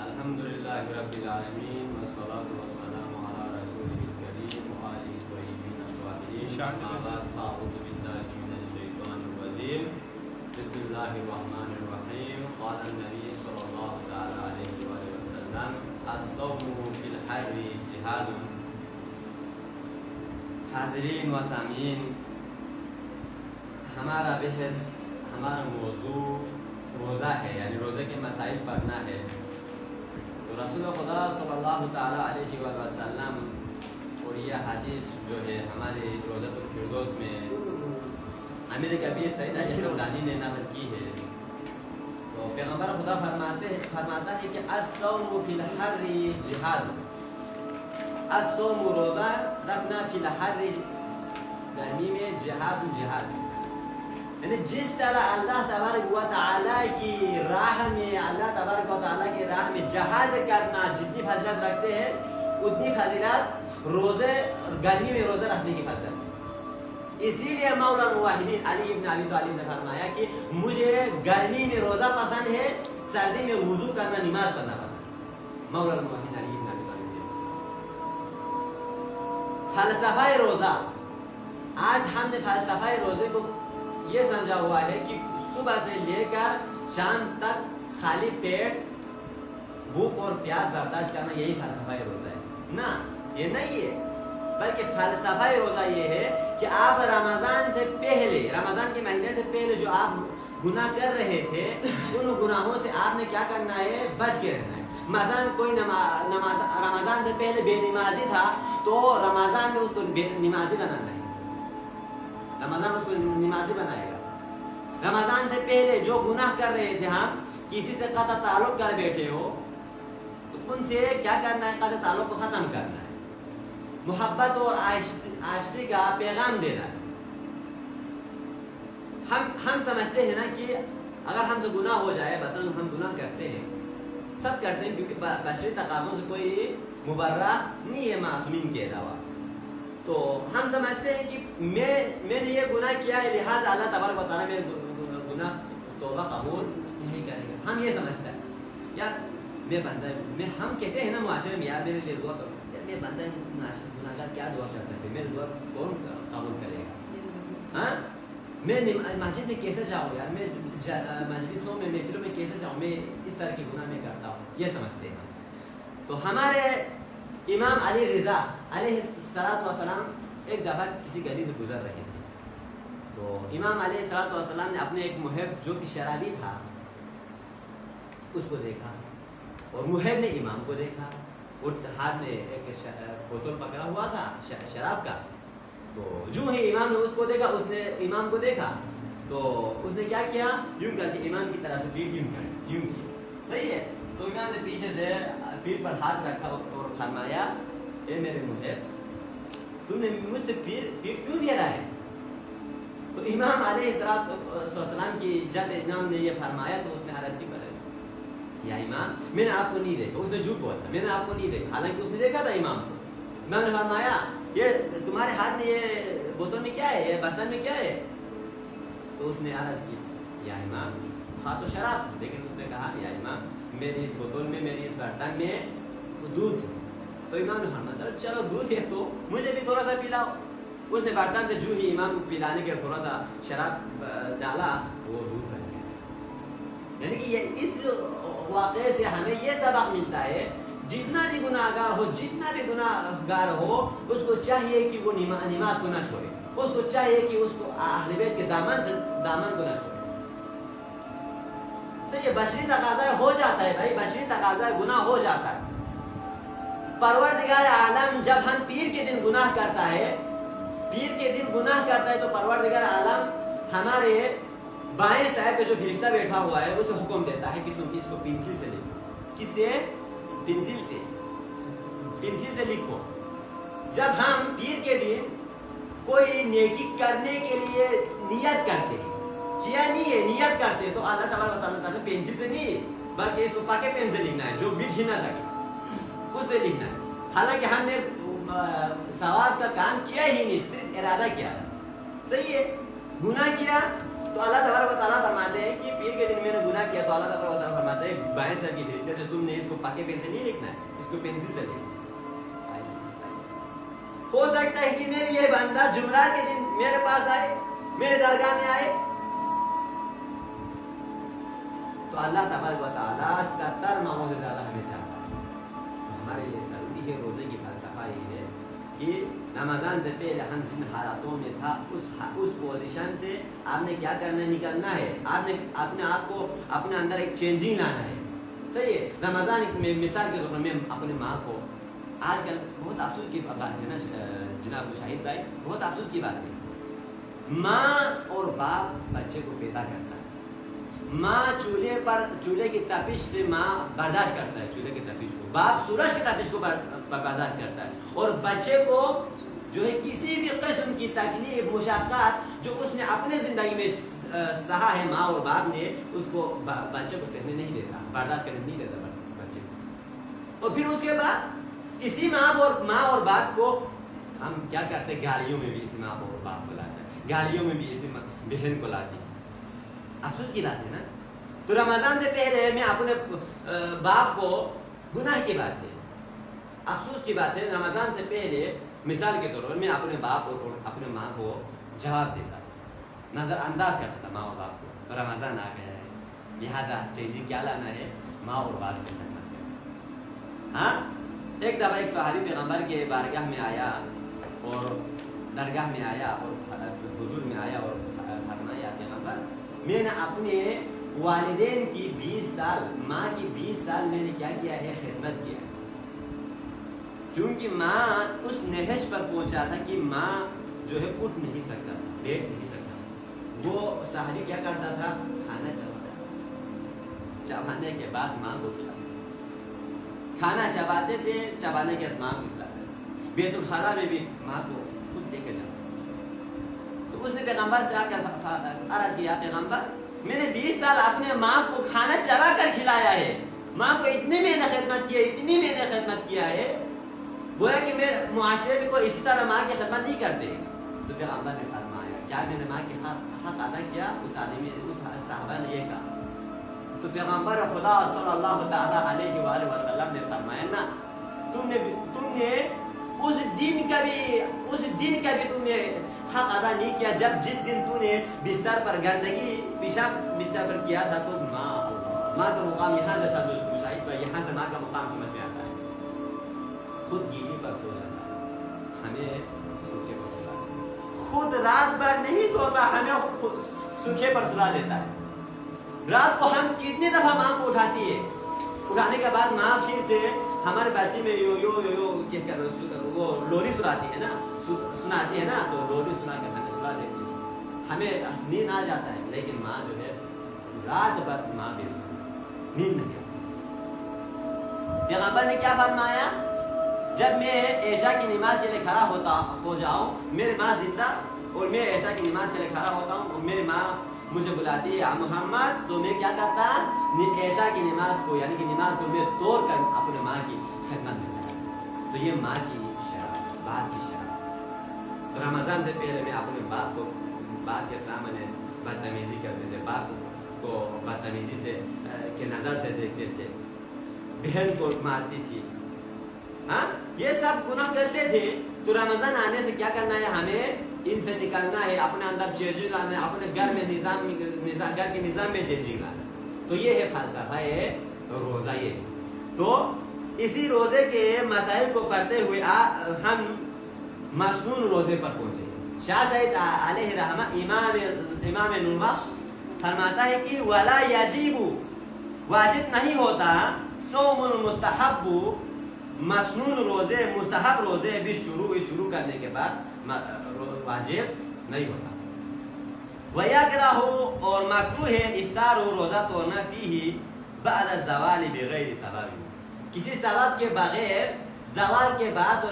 الحمد لله رب العالمين والصلاة والسلام على رسوله الكريم وآله الطيبين الطاهرين. أما بعد فأعوذ بالله من الشيطان الرجيم. بسم الله الرحمن الرحيم. قال النبي صلى الله تعالى عليه وسلم: الصوم في الحر جهاد. حاضرین و سامعین، ہمارا بحث، ہمارا موضوع روزہ ہے، یعنی روزے کے مسائل پڑھنا ہے. تو رسول خدا صلی اللہ تعالیٰ علیہ وسلم اور یہ حدیث جو ہے ہمارے روزۃ الفردوس میں امیر کبیر سعید علی رمضانی نے نقل کی ہے. تو پیغمبر خدا فرماتا ہے کہ الصوم فی الحر جہاد. الصوم روزہ رکھنا فی الحر گرمی میں جہاد یعنی جس طرح اللہ تبارک و تعالیٰ کی راہ میں، اللہ تبارک و تعالیٰ کی راہ میں جہاد کرنا جتنی فضیلت رکھتے ہیں اتنی فضیلت روزے گرمی میں روزہ رکھنے کی فضیلت. اسی لیے مولا الموحدین علی ابن ابی طالب نے فرمایا کہ مجھے گرمی میں روزہ پسند ہے، سردی میں وضو کرنا، نماز پڑھنا پسند. مولا الموحدین علی ابن ابی طالب. فلسفہ روزہ، آج ہم نے فلسفہ روزے کو یہ سمجھا ہوا ہے کہ صبح سے لے کر شام تک خالی پیٹ بھوک اور پیاس برداشت کرنا یہی فلسفہ روزہ ہے. نہ، یہ نہیں ہے، بلکہ فلسفہ روزہ یہ ہے کہ آپ رمضان سے پہلے، رمضان کے مہینے سے پہلے جو آپ گناہ کر رہے تھے ان گناہوں سے آپ نے کیا کرنا ہے؟ بچ کے رہنا ہے. مثلا کوئی رمضان سے پہلے بے نمازی تھا تو رمضان میں اس کو نمازی بنانا ہے، رمضان اس کو نمازی بنائے گا. رمضان سے پہلے جو گناہ کر رہے تھے، ہم کسی سے قطع تعلق کر بیٹھے ہو تو ان سے کیا کرنا ہے؟ قطع تعلق کو ختم کرنا ہے، محبت اور عاشقی کا پیغام دینا ہے. ہم سمجھتے ہیں نا کہ اگر ہم سے گناہ ہو جائے، مثلا ہم گناہ کرتے ہیں، سب کرتے ہیں کیونکہ بشری تقاضوں سے کوئی مبرہ نہیں ہے معصومین کے علاوہ. تو ہم سمجھتے ہیں کہ میں نے یہ گناہ کیا ہے، لہٰذا اللہ تبارک و تعالیٰ میرے گناہ توبہ قبول نہیں کرے گا. ہم یہ سمجھتے ہیں یار میں بندہ، ہم کہتے ہیں نا معاشرے میں، یار میرے لیے دعا کرو. یار میں بندہ گناہ گار، کیا دعا کر سکتے، میری دعا کون قبول کرے گا؟ ہاں، میں مسجد میں کیسے جاؤں یار، میں مجلسوں میں محفلوں میں کیسے جاؤں، میں اس طرح کے گناہ میں کرتا ہوں، یہ سمجھتے ہیں. تو ہمارے امام علی رضا علیہ السلام ایک دفعہ کسی گلی سے گزر رہے تھے. تو امام علیہ السلام نے اپنے ایک محب جو کہ شرابی تھا اس کو دیکھا، اور محب نے امام کو دیکھا، اور ہاتھ میں ایک بوتل پکڑا ہوا تھا شراب کا. تو جو ہی امام نے اس کو دیکھا، اس نے امام کو دیکھا، تو اس نے کیا کیا؟ یوں کر کے امام کی طرف سے پیٹ یوں کی. صحیح ہے. تو امام نے پیچھے سے پیٹ پر ہاتھ رکھا اور فرمایا: اے میرے محب، تم نے مجھ سے پیٹ کیوں پھیرا ہے؟ تو امام علیہ السلام کی جب امام نے یہ فرمایا تو اس نے عرض کی: یا امام، میں نے آپ کو نہیں دیکھا. اس نے جھوٹ بولا، میں نے آپ کو نہیں دیکھا، حالانکہ اس نے دیکھا تھا امام کو. امام نے فرمایا: یہ تمہارے ہاتھ میں یہ بوتل میں کیا ہے، یہ برتن میں کیا ہے؟ تو اس نے عرض کی: یا امام، ہاں تو شراب تھا، لیکن اس نے کہا: یا امام، میری اس بوتل میں، میری اس برتن میں دودھ ہے. تو امام نے فرمایا: چلو دودھ ہے تو مجھے بھی تھوڑا سا پلاؤ. اس نے برتن سے جو ہی امام کو پلانے کے تھوڑا سا شراب ڈالا، وہ دودھ بن گیا. یعنی کہ یہ اس واقعے سے ہمیں یہ سبق ملتا ہے، جتنا بھی گناہ گار ہو اس کو چاہیے کہ وہ نماز کو نہ چھوڑے، اس کو چاہیے کہ اس کو اہل بیت کے دامن کو نہ چھوڑے. تو یہ بشری تقاضا ہو جاتا ہے بھائی، بشری تقاضا گناہ ہو جاتا ہے. پروردگار عالم جب ہم پیر کے دن گناہ کرتا ہے تو پروردگار عالم ہمارے بائیں صاحب پہ جو فرشتہ بیٹھا ہوا ہے اسے حکم دیتا ہے کہ تم اس کو پنسل سے لکھو. کس سے؟ پنسل سے لکھو. جب ہم پیر کے دن کوئی نیکی کرنے کے لیے نیت کرتے ہیں، کیا نہیں ہے، نیت کرتے ہیں، تو اللہ تبارک و تعالیٰ پنسل سے نہیں بلکہ اس کو پاکے پین سے لکھنا ہے، جو مٹ ہی نہ سکے اس سے لکھنا ہے. حالانکہ ہم نے ثواب کا کام کیا ہی نہیں، صرف ارادہ کیا. صحیح ہے. گناہ کیا تو اللہ تبارک و تعالیٰ فرماتے ہیں کہ پیر کے دن میں نے گناہ کیا تو اللہ تبارک و تعالیٰ فرماتے ہیں بائیں سر کی دریچے سے تم نے اس کو پاکے پین سے نہیں لکھنا ہے، اس کو پینسل سے لکھنا ہے۔ ہو سکتا ہے کہ میرے یہ بندہ جمعرات کے دن میرے پاس آئے، میرے درگاہ میں آئے، تو اللہ تبارک و تعالیٰ 70 ماہوں سے زیادہ ہمیں چاہتا ہے۔ ہمارے لیے ضروری ہے، روزے کی فلسفہ یہ ہے کہ رمضان سے پہلے ہم جن حالاتوں میں تھا اس پوزیشن سے آپ نے کیا کرنا ہے، نکلنا ہے، آپ نے اپنے آپ کو اپنے اندر ایک چینجنگ لانا ہے، صحیح ہے۔ رمضان میں مثال کے طور پر میں اپنے ماں کو، آج کل بہت افسوس کی بات ہے نا جناب شاہد بھائی، بہت افسوس کی بات ہے، ماں اور باپ بچے کو پیدا کرتا ہے، ماں چولہے کی تپش سے ماں برداشت کرتا ہے چولہے کی تپش کو، باپ سورج کی تپش کو برداشت کرتا ہے، اور بچے کو جو ہے کسی بھی قسم کی تکلیف مشقت جو اس نے اپنے زندگی میں سہا ہے ماں اور باپ نے، اس کو بچے کو سہنے نہیں دیتا، برداشت کرنے نہیں دیتا بچے کو۔ اور پھر اس کے بعد اسی ماں اور باپ کو ہم کیا کرتے ہیں، گالیوں میں بھی اسی ماں اور باپ کو لاتے ہیں، گالیوں میں بھی اسی بہن کو لاتے ہیں۔ افسوس کی بات ہے نا۔ تو رمضان سے پہلے میں اپنے باپ کو، گناہ کی بات ہے، افسوس کی بات ہے، رمضان سے پہلے مثال کے طور پر میں اپنے باپ اور اپنے ماں کو جواب دیتا، نظر انداز کرتا تھا ماں اور باپ کو۔ تو رمضان آ گیا ہے، لہٰذا چینجنگ کیا لانا ہے، ماں اور باپ کی خدمت کرنا۔ ہاں، ایک دفعہ ایک صحابی پیغمبر کے بارگاہ میں آیا اور درگاہ میں آیا اور حضور میں آیا اور فرمایا، پیغمبر میں نے اپنے والدین کی 20 سال، ماں کی 20 سال میں نے کیا کیا ہے، خدمت کیا ہے۔ چونکہ ماں اس نہج پر پہنچا تھا کہ ماں جو ہے اٹھ نہیں سکتا، بیٹھ نہیں سکتا، وہ صحابی کیا کرتا تھا، کھانا چبانے کے بعد ماں کو کھلاتا، کھانا چباتے تھے، چبانے کے بعد ماں کو کھلاتے، بیت الخلا میں بھی ماں کو خود لے کے جاتا۔ تو اس نے پیغمبر سے آ کر عرض کیا، پیغمبر میں نے 20 سال اپنے ماں کو کھانا چبا کر کھلایا ہے، ماں کو اتنی میں نے خدمت کی ہے، اتنی میں نے خدمت کیا ہے، گویا کہ میں معاشرے میں کوئی اسی طرح ماں کی خدمت نہیں کرتے۔ تو پیغمبر نے فرمایا، کیا میں نے ماں کے حق ادا کیا؟ اس آدمی اس صحابہ نے یہ کہا۔ تو پیغمبر خدا صلی اللہ تعالی علیہ وآلہ وسلم نے فرمایا، نا تم نے اس دن کا بھی تم نے حق ادا نہیں کیا جس دن تو نے بستر پر گندگی پیشاب بستر پر کیا تھا۔ تو ماں کا مقام یہاں سے تھا، مشاہد پر یہاں سے ماں کا مقام سمجھ میں آتا ہے، خود گیلی پر سو جاتا ہے، ہمیں سوکھے پر سلا دیتا ہے، خود رات بھر نہیں سوتا، ہمیں سوکھے پر سلا دیتا ہے۔ رات کو ہم کتنی دفعہ ماں کو اٹھاتی ہے، اٹھانے کے بعد ماں پھر سے ہمارے بستی میں یو یو یو یو کہہ کر وہ لوری سناتی ہے نا، تو لوری سنا کر ہمیں سلا دیتی ہے، ہمیں نیند آ جاتا ہے، لیکن ماں جو ہے رات بھر ماں بے سو، نیند نہیں آتی۔ پیغمبر نے کیا فرمایا، جب میں عشاء کی نماز کے لیے کھڑا ہو جاؤں، میری ماں زندہ اور میں عشاء کی نماز کے لیے کھڑا ہوتا ہوں اور میری ماں مجھے بلاتی ہے محمد، تو میں کیا کرتا، عشاء کی نماز کو یعنی کہ نماز کو میں توڑ کر اپنے ماں کی خدمت میں کرتا۔ تو یہ ماں کی شرف، باپ کی شرف۔ رمضان سے پہلے میں اپنے باپ کے سامنے بدتمیزی کرتے تھے، باپ کو بدتمیزی سے کے نظر سے دیکھتے تھے، بہن کو مارتی تھی، ہاں یہ سب گناہ کرتے تھے۔ تو رمضان آنے سے کیا کرنا ہے، ہمیں ان سے نکلنا ہے، اپنے اندر چینجنگ لانا ہے، اپنے گھر کے نظام میں چینجنگ لانا ہے۔ تو یہ ہے فلسفہ روزہ۔ یہ تو اسی روزے کے مسائل کو پڑھتے ہوئے ہم مسنون روزے پر پہنچے۔ شاہ سید علیہ رحمہ امام نوربخش فرماتا ہے کہ ولا یجب، واجب نہیں ہوتا، صوم المستحب، مسنون روزے، مستحب روزے بھی شروع کرنے کے بعد واجب نہیں ہوتا۔ وَيَكْرَهُ، اور مکروہ ہے، افطار و روزہ توڑنا فیہ بعد الزوال بغیر سبب، کسی سبب کے بغیر زوال کے بعد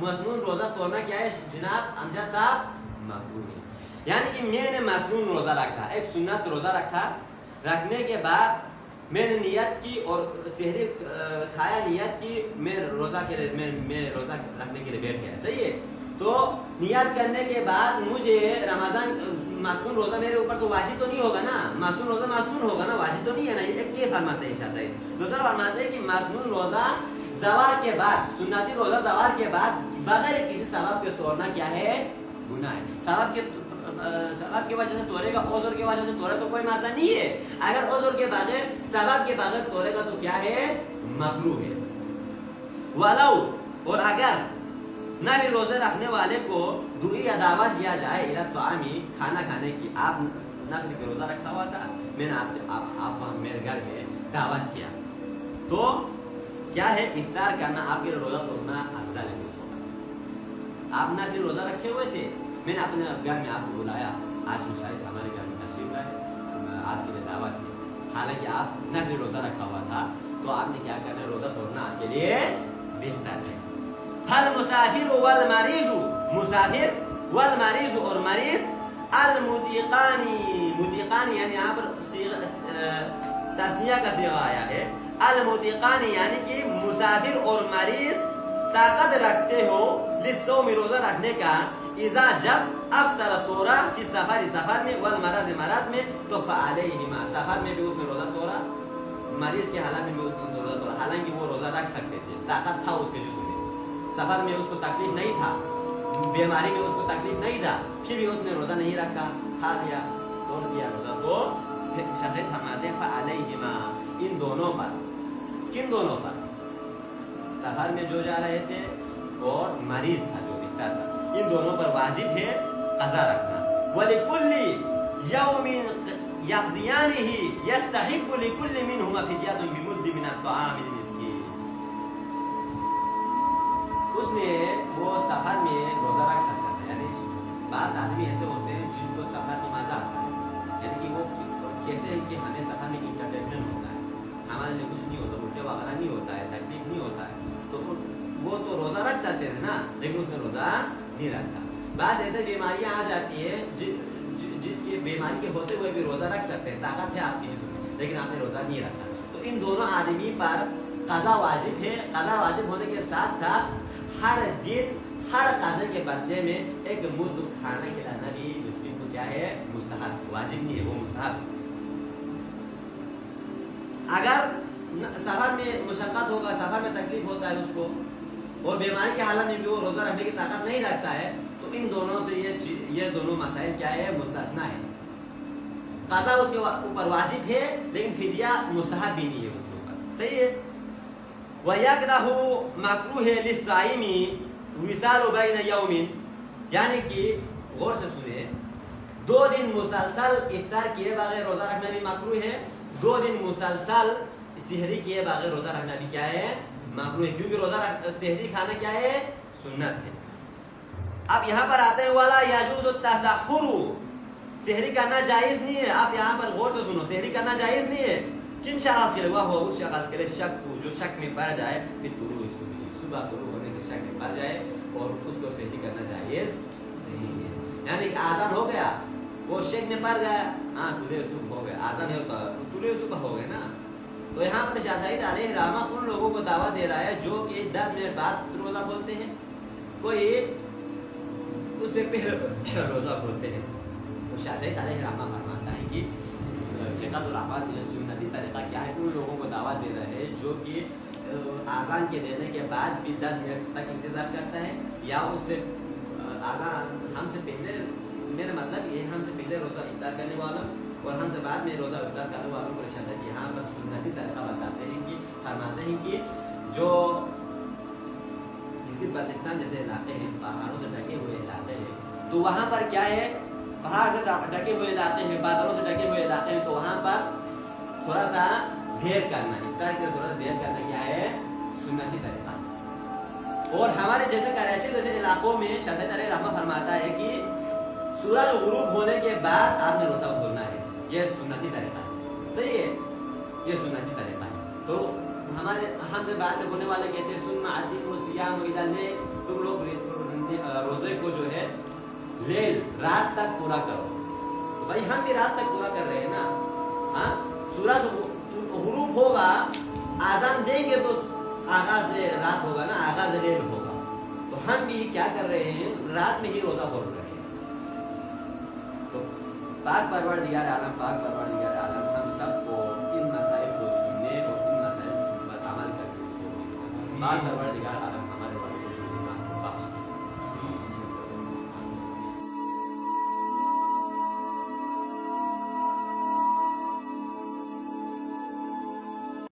مسنون روزہ توڑنا کیا ہے جناب امجد صاحب، مکروہ ہے۔ یعنی کہ میں نے مسنون روزہ رکھا، ایک سنت روزہ رکھنے کے بعد میں نے نیت کی اور سحری کھایا، نیت کی، میں روزہ رکھنے کے لیے بیٹھ گیا، صحیح ہے۔ تو نیت کرنے کے بعد مجھے رمضان معصوم روزہ میرے اوپر تو واجب تو نہیں ہوگا نا, معصوم روزہ معصوم ہوگا نا, واجب تو نہیں ہے نا. یہ فرماتے ہیں شاہ صاحب. دوسرا فرماتے ہیں کہ معصوم روزہ زوال کے بعد, سنتی روزہ زوال کے بعد بغیر کسی سبب کے توڑنا کیا ہے, گناہ ہے. سبب کی وجہ سے توڑے گا, عذر کی وجہ سے توڑے تو کوئی مسئلہ نہیں ہے. اگر عذر کے بغیر, سبب کے بغیر توڑے گا تو کیا ہے, مکروہ ہے. ولو, اور اگر نہ بھی روزے رکھنے والے کو دعوی یا دعوت دیا جائے الى الطعامی, کھانا کھانے کی. آپ نفل کے روزہ رکھا ہوا تھا, میں نے آپ میرے گھر میں دعوت کیا, تو کیا ہے, افطار کرنا آپ کے روزہ توڑنا افضل ہے. آپ نفل روزہ رکھے ہوئے تھے, میں نے اپنے گھر میں آپ کو بلایا, آج شاید ہمارے گھر میں تشریف لائے, آپ کے لیے دعوت کی, حالانکہ آپ نفل روزہ رکھا ہوا تھا, تو آپ نے کیا کرنا, روزہ توڑنا آپ کے لیے بہتر ہے. فالمسافر والمریض, مسافر والمریض اور مریض, المطیقانی, مطیقانی یعنی یہاں پر تثنیہ کا صیغہ آیا ہے. المطیقانی یعنی کہ مسافر اور مریض طاقت رکھتے ہو للصوم, روزہ رکھنے کا, اذا جب افطر توڑا فی سفر, سفر میں, والمرض, مرض میں, تو فعلیہما, سفر میں بھی اس نے روزہ توڑا, مریض کے حالت میں بھی اس نے روزہ توڑا. حالانکہ وہ روزہ رکھ سکتے تھے, طاقت تھا اس کے جسم میں, سفر میں اس کو تکلیف نہیں تھا, بیماری میں اس کو تکلیف نہیں تھا, پھر بھی اس نے روزہ نہیں رکھا, کھا لیا, توڑ دیا روزہ. تو شاید فرماتے ہیں فعلیہما, ان دونوں پر. کن دونوں پر, سفر میں جو جا رہے تھے اور مریض تھا جو بستر تھا, ان دونوں پر واجب ہے قضا رکھنا. وَلِكُلِّ يَوْمٍ يَقْضِيَانِهِ يَسْتَحِقُّ لِكُلِّ مِنْهُمَا فِدْيَةٌ بِمُدٍّ مِنَ الطَّعَامِ الْمِسْكِينِ. اس نے وہ سفر میں روزہ رکھ سکتا تھا, یعنی بعض آدمی ایسے ہوتے ہیں جن کو سفر میں مزہ آتا ہے, یعنی کہ وہ کہتے ہیں کہ ہمیں سفر میں انٹرٹینمنٹ ہوتا ہے, ہمارے لیے کچھ نہیں ہوتا, الٹے وغیرہ نہیں ہوتا ہے, تکلیف نہیں ہوتا ہے, تو وہ تو روزہ رکھ سکتے تھے نا, لیکن اس نے روزہ نہیں رکھا. بعض ایسے بیماریاں آ جاتی ہیں جس کی بیماری کے ہوتے ہوئے بھی روزہ رکھ سکتے ہیں, طاقت ہے آپ کی جسم میں, لیکن آپ نے روزہ نہیں رکھا. تو ان دونوں آدمی پر قضا واجب ہے. قضا واجب ہونے کے ساتھ ساتھ ہر دن ہر قضا کے بدلے میں ایک مد کھانا کھلانا بھی مسلم کو کیا ہے, مستحب, واجب نہیں ہے, وہ مستحب. اگر سفر میں مشقت ہوگا, سفر میں تکلیف ہوتا ہے اس کو, اور بیماری کے حالت میں بھی وہ روزہ رکھنے کی طاقت نہیں رکھتا ہے, تو ان دونوں سے یہ دونوں مسائل کیا ہے, مستثنا ہے. قضا اس کے اوپر واجب ہے, لیکن فدیہ مستحب بھی نہیں ہے اس کے اوپر, صحیح ہے. وَيَكْرَهُ مَكْرُوهَ لِلصَّائِمِ وِصَالُ بَيْنَ يَوْمٍ, یعنی کہ غور سے سنیں, 2 دن مسلسل افطار کیے بغیر روزہ رکھنا بھی مکروہ ہے, 2 دن مسلسل سحری کیے بغیر روزہ رکھنا بھی کیا ہے, مکروہ ہے, کیونکہ روزہ سحری کھانا کیا ہے, سنت ہے. اب یہاں پر آتے ہیں والا یجوز التسحر, سحری کرنا جائز نہیں ہے. آپ یہاں پر غور سے سنو, سحری کرنا جائز نہیں ہے. کن شخص کے لیے, وہ اس شخص کے لیے شک کو, جو شک میں پڑ جائے, پھر طلوع صبح طلوع ہونے کے شک میں پڑ جائے اور اس کو سحری کرنا جائز نہیں ہے. یعنی کہ آذان ہو گیا, وہ شک میں پڑ گیا, ہاں طلوع صبح ہو گیا, آذان ہے تو طلوع صبح ہو گیا نا. تو یہاں پر شاہ سعید علیہ رحمہ ان لوگوں کو دعوت دے رہا ہے جو کہ 10 منٹ بعد روزہ کھولتے ہیں, کوئی اس سے پہلے روزہ کھولتے ہیں. تو شاہ سعید علیہ رحمہ فرماتا ہے کہ فقہ الرحمن یہ سنتی طریقہ کیا ہے, ان لوگوں کو دعوت دے رہے ہیں جو کہ آذان کے دینے کے بعد بھی 10 منٹ تک انتظار کرتا ہے, یا اس سے آذان ہم سے پہلے, میرا مطلب یہ ہم سے پہلے روزہ افطار کرنے والا اور ہم سے بعد میں روزہ افطار کرنے والوں کو شاہ صاحب یہاں پر سنتی طریقہ بتاتے ہیں کہ فرماتے ہیں کہ جو بلتستان جیسے علاقے ہیں, پہاڑوں سے ڈھکے ہوئے علاقے ہیں, تو وہاں پر کیا ہے, پہاڑ سے ڈھکے ہوئے علاقے ہیں, بادلوں سے ڈھکے ہوئے علاقے ہیں, تو وہاں پر تھوڑا سا دیر کرنا, افطار کے تھوڑا سا دیر کرنا کیا ہے, سنتی طریقہ. اور ہمارے جیسے کراچی جیسے علاقوں میں شاہ صاحب علیہ رحمہ فرماتا ہے کہ سورج غروب ہونے کے بعد آپ نے روزہ کھولنا ہے, یہ سنتی طریقہ ہے, صحیح ہے, یہ سنتی طریقہ ہے. تو ہمارے ہم سے بعد میں ہونے والے کہتے ہیں سنما عدیم و سیام و ادالے, تم لوگ روزے کو جو ہے لیل رات تک پورا کرو. تو بھائی ہم بھی رات تک پورا کر رہے ہیں نا, ہاں سورج غروب ہوگا, آذان دیں گے تو آغاز رات ہوگا نا, آغاز لیل ہوگا, تو ہم بھی کیا کر رہے ہیں رات میں ہی روزہ ضرور رکھیں. تو پاک پروردگار عالم ہم سب کو ان مسائل کو سننے اور ان مسائل پر عمل کرنے کی توفیق عطا فرمائے. پاک پروردگار